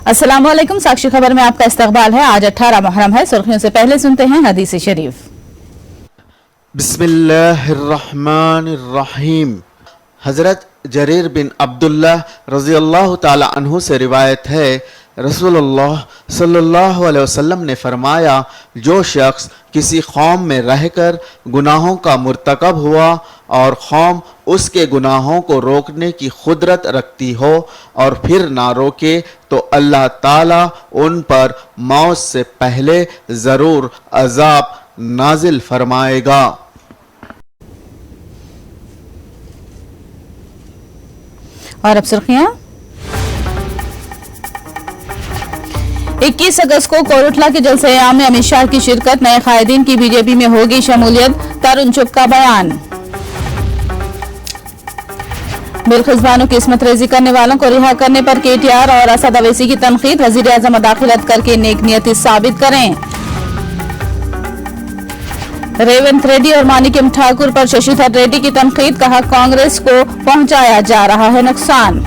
अस्सलाम वालेकुम। साक्षी खबर में आपका इस्तकबाल है। आज 18 मुहर्रम है। सुर्खियों से पहले सुनते हैं हदीस शरीफ। बिस्मिल्लाहिर्रहमानिर्रहीम। हज़रत जरीर बिन अब्दुल्लाह रज़ियल्लाहु ताला अन्हु से रिवायत है, रसूलुल्लाह सल्लल्लाहु अलैहि वसल्लम ने फरमाया, जो शख्स किसी कौम में रहकर गुनाहों का मुर्तकब हुआ और कौम उसके गुनाहों को रोकने की खुदरत रखती हो और फिर ना रोके, तो अल्लाह ताला उन पर मौत से पहले ज़रूर अज़ाब नाजिल फरमाएगा। और अब सुर्खियां। 21 अगस्त को कोरुटला के जलसे-ए-आम में अमित शाह की शिरकत, नए कायदीन की बीजेपी में होगी शमूलियत, तरुण चुग का बयान। बिल्किस बानो की इस्मत रेजी करने वालों को रिहा करने पर केटीआर और असद अवैसी की तनकीद, वजीर आजम मुदाखलत करके नेक नियति साबित करें। रेवंत रेड्डी और मानिक्यम ठाकुर पर शशिधर रेड्डी की तनकीद, कहा कांग्रेस को पहुंचाया जा रहा है नुकसान।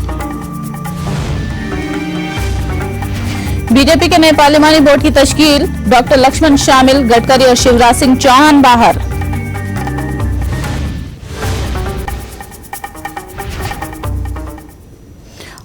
बीजेपी के नए पार्लिमानी बोर्ड की तश्कील, डॉक्टर लक्ष्मण शामिल, गडकरी और शिवराज सिंह चौहान बाहर।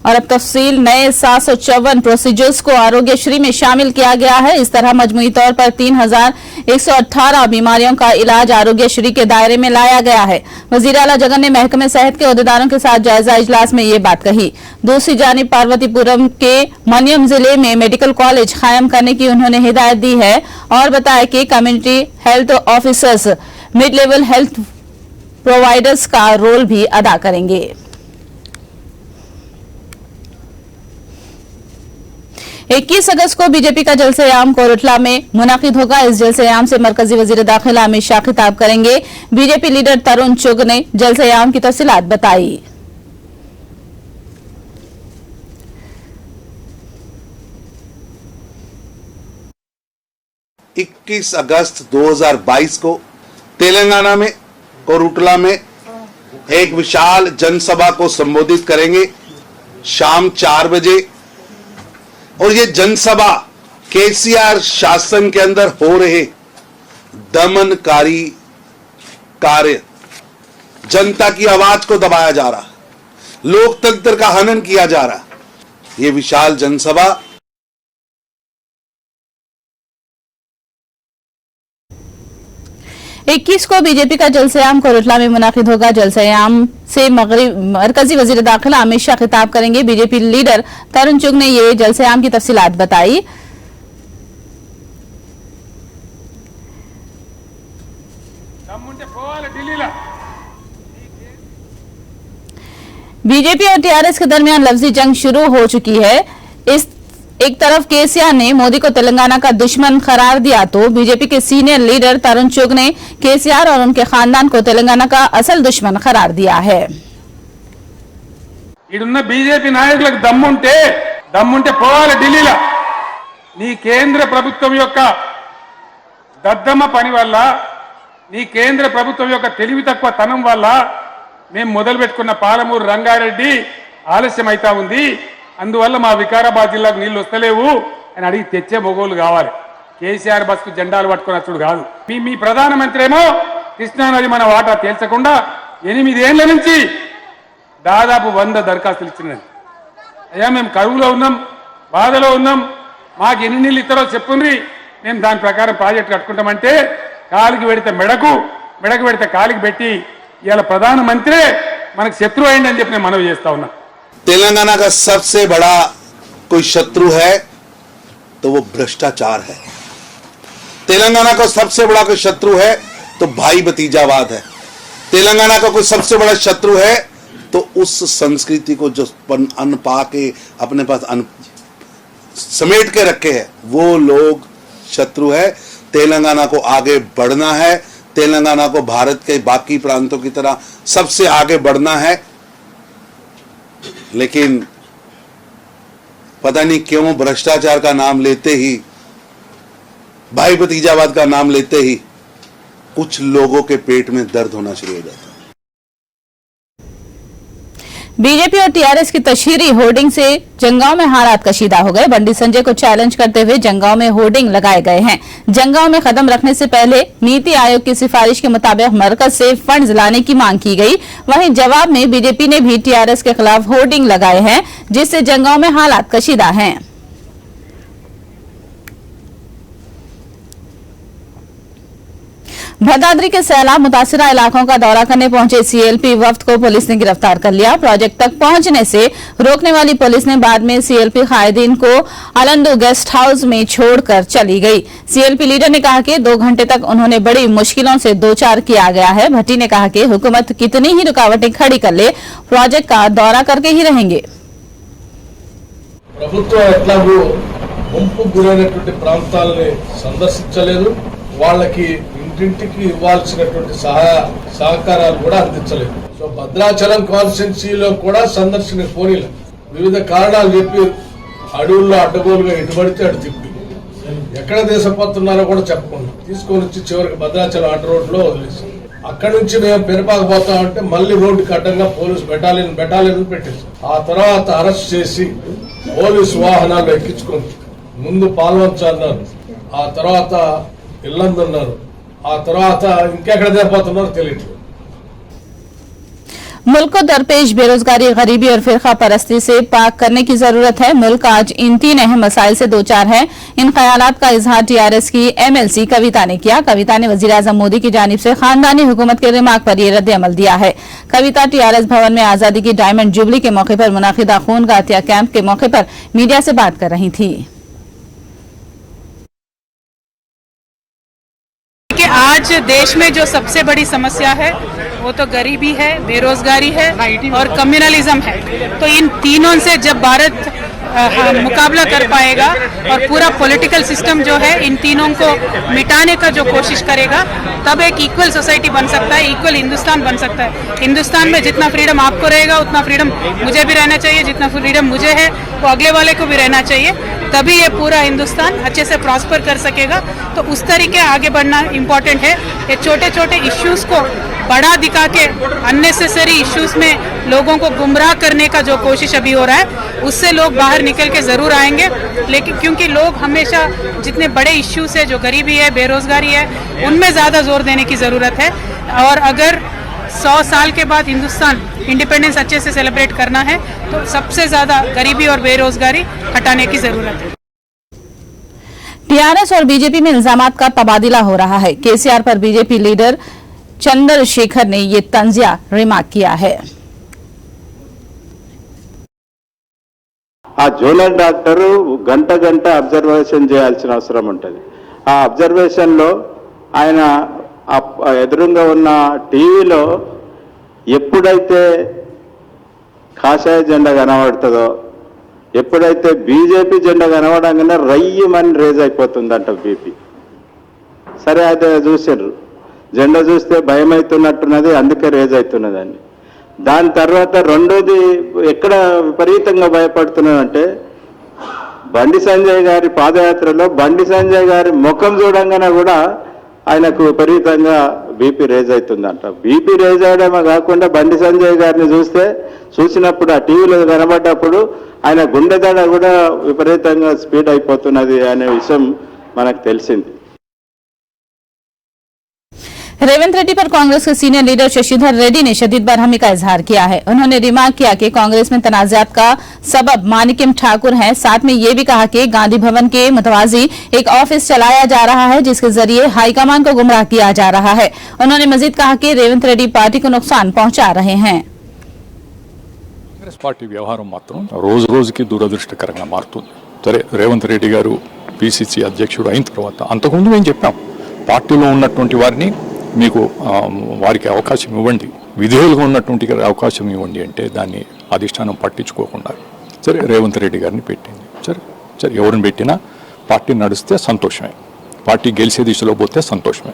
और अब तफसील। नए 754 प्रोसीजर्स को आरोग्यश्री में शामिल किया गया है। इस तरह मजमूई तौर पर 3118 बीमारियों का इलाज आरोग्यश्री के दायरे में लाया गया है। वजीर आला जगन ने महकमे सेहत के अहदेदारों के साथ जायजा इजलास में ये बात कही। दूसरी जानिब पार्वतीपुरम के मनियम जिले में मेडिकल कॉलेज कायम करने की उन्होंने हिदायत दी है और बताया कि community health officers mid level health providers का रोल भी अदा करेंगे। 21 अगस्त को बीजेपी का जलसे-ए-आम कोरुटला में मुनाकिद होगा। इस जलसे-ए-आम से मरकजी वजीर दाखिला अमित शाह खिताब करेंगे। बीजेपी लीडर तरुण चुग ने जलसे-ए-आम की तफसीलात बताई। इक्कीस अगस्त 2022 को तेलंगाना में कोरुटला में एक विशाल जनसभा को संबोधित करेंगे शाम 4 बजे। और ये जनसभा केसीआर शासन के अंदर हो रहे दमनकारी कार्य, जनता की आवाज को दबाया जा रहा, लोकतंत्र का हनन किया जा रहा, ये विशाल जनसभा 21 को बीजेपी का जलसे-ए-आम कोरुटला में मुनाकिद होगा। जलसे-ए-आम से मरकजी वजीर दाखिला अमित शाह खिताब करेंगे। बीजेपी लीडर तरुण चुग ने ये जलसे-ए-आम की तफसीलात बताई। बीजेपी और टीआरएस के दरमियान लफ्जी जंग शुरू हो चुकी है। इस एक तरफ केसीआर ने मोदी को तेलंगाना का दुश्मन करार दिया, तो बीजेपी के सीनियर लीडर तरुण चुग ने केसीआर और उनके खानदान को तेलंगाना का असल दुश्मन करार दिया है। बीजेपी नायकुలకు దమ్ముంటే పోవాలి ఢిల్లీలో। నీ కేంద్ర ప్రభుత్వం యొక్క దద్దమ్మ పని వల్ల, నీ కేంద్ర ప్రభుత్వం యొక్క తెలివి తక్కువ తనం వల్ల మేము మొదలు పెట్టుకున్న పాలమూరు రంగారెడ్డి ఆలస్యం అయితా ఉంది। అందువల్ల మా వికారాబాద్ జిల్లాకు నీళ్లు వస్తలేవు అని అడిగి తెచ్చే మొగోలు కావాలి। కేసీఆర్ బస్కు జెండాలు పట్టుకుని వచ్చుడు కాదు। మీ ప్రధానమంత్రి ఏమో కృష్ణానది మన వాటా తేల్చకుండా 8 ఏళ్ల నుంచి దాదాపు 100 దరఖాస్తులు ఇచ్చినది। అయ్యా మేము కరువులో ఉన్నాం, బాధలో ఉన్నాం, మాకు ఎన్ని నీళ్ళు ఇస్తారో చెప్పుండ్రి, మేము దాని ప్రకారం ప్రాజెక్టు కట్టుకుంటామంటే కాలికి పెడితే మెడకు పెడితే కాలికి పెట్టి ఇవాళ ప్రధానమంత్రి మనకు శత్రువు అయిందని చెప్పి నేను మనవి చేస్తా ఉన్నా। तेलंगाना का सबसे बड़ा कोई शत्रु है तो वो भ्रष्टाचार है। तेलंगाना का सबसे बड़ा कोई शत्रु है तो भाई भतीजावाद है। तेलंगाना का कोई सबसे बड़ा शत्रु है तो उस संस्कृति को जो अन्न पा के अपने पास समेट के रखे हैं वो लोग शत्रु है। तेलंगाना को आगे बढ़ना है, तेलंगाना को भारत के बाकी प्रांतों की तरह सबसे आगे बढ़ना है, लेकिन पता नहीं क्यों भ्रष्टाचार का नाम लेते ही, भाई भतीजावाद का नाम लेते ही कुछ लोगों के पेट में दर्द होना शुरू हो जाता है। बीजेपी और टीआरएस की तशहीरी होर्डिंग से जंगांव में हालात कशीदा हो गए। बंडी संजय को चैलेंज करते हुए जंगांव में होर्डिंग लगाए गए हैं। जंगांव में कदम रखने से पहले नीति आयोग की सिफारिश के मुताबिक मरकज से फंड्स लाने की मांग की गई। वहीं जवाब में बीजेपी ने भी टीआरएस के खिलाफ होर्डिंग लगाए हैं, जिससे जंगांव में हालात कशीदा हैं। भदाद्री के सैलाब मुतासिरा इलाकों का दौरा करने पहुंचे सीएलपी वफ्द को पुलिस ने गिरफ्तार कर लिया। प्रोजेक्ट तक पहुंचने से रोकने वाली पुलिस ने बाद में सीएलपी कायदीन को अलंदू गेस्ट हाउस में छोड़कर चली गई। सीएलपी लीडर ने कहा कि 2 घंटे तक उन्होंने बड़ी मुश्किलों से दो चार किया गया है। भट्टी ने कहा कि हुकूमत कितनी ही रुकावटें खड़ी कर ले, प्रोजेक्ट का दौरा करके ही रहेंगे। ప్రభుత్వం ఎట్లాగూ ముంపు గురైనటువంటి ప్రాంతాలని సందర్శించలేదు, వాళ్ళకి ఇంటింటికి ఇవ్వాల్సినటువంటి సహకారాలు కూడా అందించలేదు. సో భద్రాచలం కాన్స్టిట్యున్సీలో కూడా సందర్శన పోనీలు వివిధ కారణాలు చెప్పి అడవుల్లో అడ్డగోలుగా ఇటుబడితే అటు తిప్పి ఎక్కడ దేశపోతున్నారో కూడా చెప్పకుండా తీసుకొని వచ్చి చివరికి భద్రాచలం అడ్డ రోడ్లో వదిలేసి అక్కడి నుంచి మేము పెరపాకపోతామంటే మళ్ళీ రోడ్డుకి అడ్డంగా పోలీసు బెటాలియన్ పెట్టేసి ఆ తర్వాత అరెస్ట్ చేసి పోలీసు వాహనాలు ఎక్కించుకొని ముందు పాల్వంచ అన్నారు, ఆ తర్వాత ఇల్లందు అన్నారు, ఆ తర్వాత ఇంకెక్కడ దేపోతున్నారో తెలియట్లేదు। मुल्क को दरपेश बेरोजगारी, गरीबी और फिरका परस्ती से पाक करने की जरूरत है। मुल्क आज इन 3 अहम मसाइल से दो चार है। इन ख्यालात का इजहार टीआरएस की एमएलसी कविता ने किया। कविता ने वजीर-ए-आजम मोदी की जानिब से खानदानी हुकूमत के रिमार्क पर यह रद्द-ए-अमल दिया है। कविता टीआरएस भवन में आजादी की डायमंड जुबली के मौके पर मुनाकिदा खून का अतिया कैंप के मौके पर मीडिया से बात कर रही थी। आज देश में जो सबसे बड़ी समस्या है वो तो गरीबी है, बेरोजगारी है और कम्युनलिज्म है। तो इन तीनों से जब भारत मुकाबला कर पाएगा और पूरा पॉलिटिकल सिस्टम जो है इन तीनों को मिटाने का जो कोशिश करेगा, तब एक इक्वल सोसाइटी बन सकता है, इक्वल हिंदुस्तान बन सकता है। हिंदुस्तान में जितना फ्रीडम आपको रहेगा उतना फ्रीडम मुझे भी रहना चाहिए, जितना फ्रीडम मुझे है वो अगले वाले को भी रहना चाहिए, तभी ये पूरा हिंदुस्तान अच्छे से प्रॉस्पर कर सकेगा। तो उस तरीके आगे बढ़ना इम्पोर्टेंट है। ये छोटे छोटे इश्यूज को बड़ा दिखा के अननेसेसरी इश्यूज में लोगों को गुमराह करने का जो कोशिश अभी हो रहा है, उससे लोग बाहर निकल के जरूर आएंगे। लेकिन क्योंकि लोग हमेशा जितने बड़े इश्यूज है, जो गरीबी है, बेरोजगारी है, उनमें ज्यादा जोर देने की जरूरत है। और अगर 100 साल के बाद हिंदुस्तान इंडिपेंडेंस अच्छे से सेलिब्रेट करना है तो सबसे ज्यादा गरीबी और बेरोजगारी हटाने की जरूरत है। टीआरएस और बीजेपी में इल्जामात का तबादला हो रहा है। केसीआर पर बीजेपी लीडर चंद्रशेखर ने ये तंजिया रिमार्क किया है। ఆ జోనల్ డాక్టర్ గంట అబ్జర్వేషన్ చేయాల్సిన అవసరం ఉంటుంది। ఆ అబ్జర్వేషన్ లో ఆయన ఎదురుగా ఉన్న టీవీలో ఎప్పుడైతే కాషాయ జెండా కనబడుతుందో, ఎప్పుడైతే బీజేపీ జెండా కనబడంగానే రయ్యమని రేజ్ అయిపోతుందంట బీపీ। సరే అదే చూసారు, జెండా చూస్తే భయం అవుతున్నట్టున్నది, అందుకే రేజ్ అవుతున్నదని। దాని తర్వాత రెండోది ఎక్కడ విపరీతంగా భయపడుతున్నాడంటే బండి సంజయ్ గారి పాదయాత్రలో బండి సంజయ్ గారి ముఖం చూడంగానే కూడా ఆయనకు విపరీతంగా బీపీ రేజ్ అవుతుందంట। బీపీ రేజ్ అవడమే కాకుండా బండి సంజయ్ గారిని చూసినప్పుడు ఆ టీవీలో కనబడ్డప్పుడు ఆయన గుండె దడ కూడా విపరీతంగా స్పీడ్ అయిపోతున్నది అనే విషయం మనకు తెలిసింది। रेवंत रेड्डी पर कांग्रेस के सीनियर लीडर शशिधर रेड्डी ने शदीद बरहमी का इजहार किया है। उन्होंने रिमार्क किया कि कांग्रेस में तनाज़ात का सबब मानिकम ठाकुर हैं। साथ में ये भी कहा कि गांधी भवन के मुतवाजी एक ऑफिस चलाया जा रहा है, जिसके जरिए हाईकमान को गुमराह किया जा रहा है। उन्होंने मजीद कहा कि रेवंत रेड्डी पार्टी को नुकसान पहुंचा रहे हैं। కాంగ్రెస్ పార్టీ వ్యవహారం మాత్రం రోజు రోజుకి దురదృష్టకరంగా మారుతుంది। సరే, రేవంత్ రెడ్డి గారు పిసిసి అధ్యక్షుడు అయిన తర్వాత అంతకుముందు మేము చెప్పాం, పార్టీలో ఉన్నటువంటి వారిని మీకు వారికి అవకాశం ఇవ్వండి, విధేయులుగా ఉన్నటువంటి అవకాశం ఇవ్వండి అంటే దాన్ని అధిష్టానం పట్టించుకోకుండా సరే రేవంత్ రెడ్డి గారిని పెట్టింది। సరే ఎవరిని పెట్టినా పార్టీ నడిస్తే సంతోషమే, పార్టీ గెలిచే దిశలో పోతే సంతోషమే,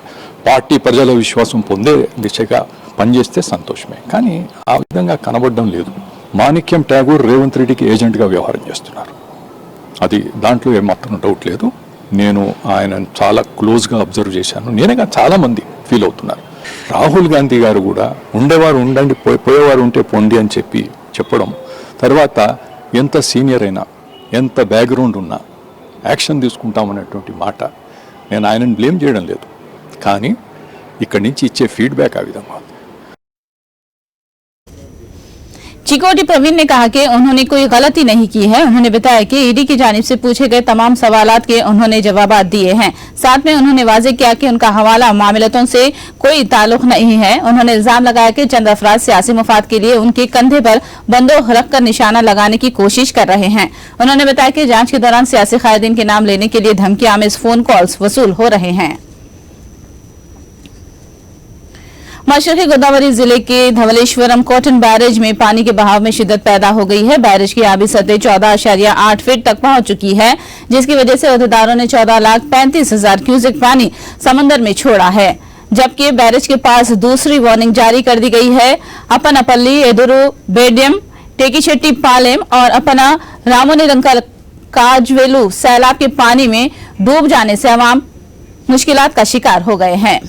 పార్టీ ప్రజల విశ్వాసం పొందే దిశగా పనిచేస్తే సంతోషమే। కానీ ఆ విధంగా కనబడడం లేదు। మాణిక్యం ఠాగూర్ రేవంత్ రెడ్డికి ఏజెంట్గా వ్యవహారం చేస్తున్నారు, అది దాంట్లో ఏమాత్రం డౌట్ లేదు। నేను ఆయన చాలా క్లోజ్గా అబ్జర్వ్ చేశాను, నేనేగా చాలా మంది ఫీల్ అవుతున్నారు। రాహుల్ గాంధీ గారు కూడా ఉండేవారు ఉండండి, పోయేవారు ఉంటే పొండి అని చెప్పడం, తర్వాత ఎంత సీనియర్ అయినా ఎంత బ్యాక్గ్రౌండ్ ఉన్నా యాక్షన్ తీసుకుంటామనేటువంటి మాట, నేను ఆయనను బ్లేమ్ చేయడం లేదు, కానీ ఇక్కడి నుంచి ఇచ్చే ఫీడ్బ్యాక్ ఆ విధంగా ఉంది. चिकोटी प्रवीण ने कहा कि उन्होंने कोई गलती नहीं की है। उन्होंने बताया कि ईडी की जानिब से पूछे गए तमाम सवालात के उन्होंने जवाब दिए हैं। साथ में उन्होंने वाजे किया कि उनका हवाला मामलतों से कोई ताल्लुक नहीं है। उन्होंने इल्जाम लगाया कि चंद अफराद सियासी मुफाद के लिए उनके कंधे पर बंदूक रखकर निशाना लगाने की कोशिश कर रहे हैं। उन्होंने बताया कि जांच के दौरान सियासी कायदीन के नाम लेने के लिए धमकी आमेज फोन कॉल्स वसूल हो रहे हैं। मशरक़ी गोदावरी जिले के धवलेश्वरम कॉटन बैरेज में पानी के बहाव में शिद्दत पैदा हो गई है। बैरेज की आबी सतह 14.8 फीट तक पहुंच चुकी है, जिसकी वजह से अहदेदारों ने 14,35,000 क्यूसेक पानी समंदर में छोड़ा है, जबकि बैरेज के पास दूसरी वार्निंग जारी कर दी गई है। अपनपल्ली, एदुरु, बेडियम, टेकीशेट्टी पालेम और अपना रामोनिरंकल काजवेलू सैलाब के पानी में डूब जाने से अवाम मुश्किलात का शिकार हो गए हैं।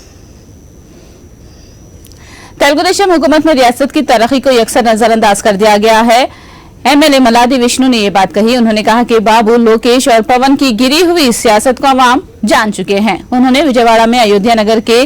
तेलुगुदेशम हुकूमत में रियासत की तरक्की को यकसर नजरअंदाज कर दिया गया है। एमएलए मलादी विष्णु ने ये बात कही। उन्होंने कहा कि बाबू, लोकेश और पवन की गिरी हुई सियासत को अवाम जान चुके हैं। उन्होंने विजयवाड़ा में अयोध्या नगर के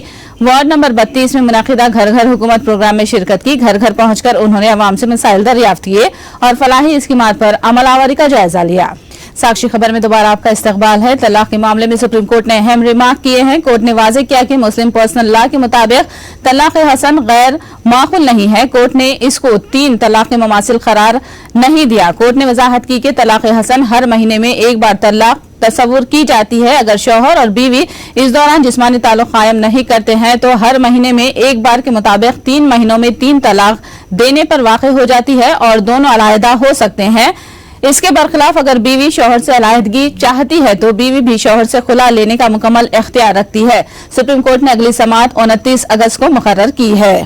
वार्ड नंबर 32 में मुनाकिदा घर घर हुकूमत प्रोग्राम में शिरकत की। घर घर पहुंचकर उन्होंने अवाम से मसाइल दरियाफ्त किए और फलाही स्कीमात पर अमलावरी का जायजा लिया। साक्षी खबर में दोबारा आपका इस्तकबाल है। तलाक के मामले में सुप्रीम कोर्ट ने अहम रिमार्क किए हैं। कोर्ट ने वाजे किया कि मुस्लिम पर्सनल लॉ के मुताबिक तलाक हसन गैर माकूल नहीं है। कोर्ट ने इसको 3 तलाक के मुमासिल करार नहीं दिया। कोर्ट ने वजाहत की कि तलाक हसन हर महीने में एक बार तलाक तस्वुर की जाती है। अगर शौहर और बीवी इस दौरान जिस्मानी ताल्लुक कायम नहीं करते हैं तो हर महीने में एक बार के मुताबिक 3 महीनों में 3 तलाक देने पर वाक़ हो जाती है और दोनों अलहदा हो सकते हैं। इसके बरखिलाफ अगर बीवी शौहर से अलहदगी चाहती है तो बीवी भी शौहर से खुला लेने का मुकम्मल इख्तियार रखती है। सुप्रीम कोर्ट ने अगली समाअत 29 अगस्त को मुकर्रर की है।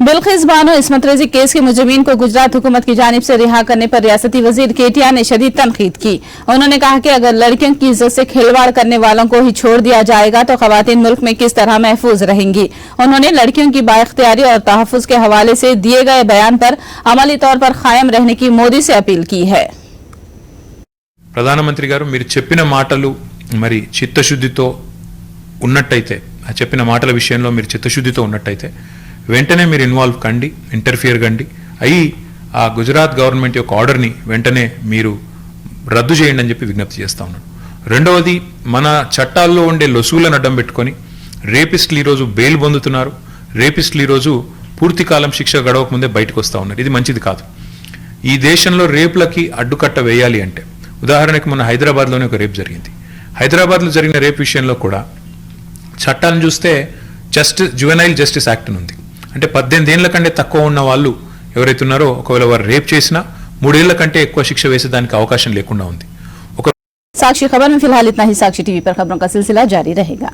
बिल्किस बानो इस्मत रेजी केस के मुजरिमीन को गुजरात हुकूमत की जानिब से रिहा करने पर रियासती वजीर केटीआर ने शदीद तनकीद की। उन्होंने कहा कि अगर लड़कियों की इज्जत से खिलवाड़ करने वालों को ही छोड़ दिया जाएगा तो खवातीन मुल्क में किस तरह महफूज रहेंगी। उन्होंने लड़कियों की बाइख्तियारी और तहफ़्फ़ुज़ के हवाले से दिए गए बयान पर अमली तौर पर कायम रहने की मोदी से अपील की है। ప్రధానమంత్రి గారు, మీరు చెప్పిన మాటలు మరి చిత్తశుద్ధితో ఉన్నట్టయితే, ఆ చెప్పిన మాటల విషయంలో మీరు చిత్తశుద్ధితో ఉన్నట్టయితే వెంటనే మీరు ఇన్వాల్వ్ కండి, ఇంటర్ఫియర్ కండి అయ్యి ఆ గుజరాత్ గవర్నమెంట్ యొక్క ఆర్డర్ని వెంటనే మీరు రద్దు చేయండి అని చెప్పి విజ్ఞప్తి చేస్తా ఉన్నాను. రెండవది, మన చట్టాల్లో ఉండే లొసుగులను అడ్డం పెట్టుకొని రేపిస్టులు ఈరోజు బెయిల్ పొందుతున్నారు. రేపిస్టులు ఈరోజు పూర్తి కాలం శిక్ష గడవక ముందే బయటకు వస్తూ ఉన్నారు. ఇది మంచిది కాదు. ఈ దేశంలో రేపులకి అడ్డుకట్ట వేయాలి అంటే, ఉదాహరణకి మన హైదరాబాద్లోనే ఒక రేప్ జరిగింది. హైదరాబాద్లో జరిగిన రేప్ విషయంలో కూడా చట్టాన్ని చూస్తే జువెనైల్ జస్టిస్ యాక్ట్ ఉంది. అంటే 18 ఏళ్ల కంటే తక్కువ ఉన్న వాళ్ళు ఎవరైతే ఉన్నారో ఒకవేళ వారు రేప్ చేసినా 3 ఏళ్ల కంటే ఎక్కువ శిక్ష వేసేదానికి అవకాశం లేకుండా ఉంది. साक्षी खबर में फिलहाल इतना ही। साक्षी टीवी पर खबरों का सिलसिला जारी रहेगा।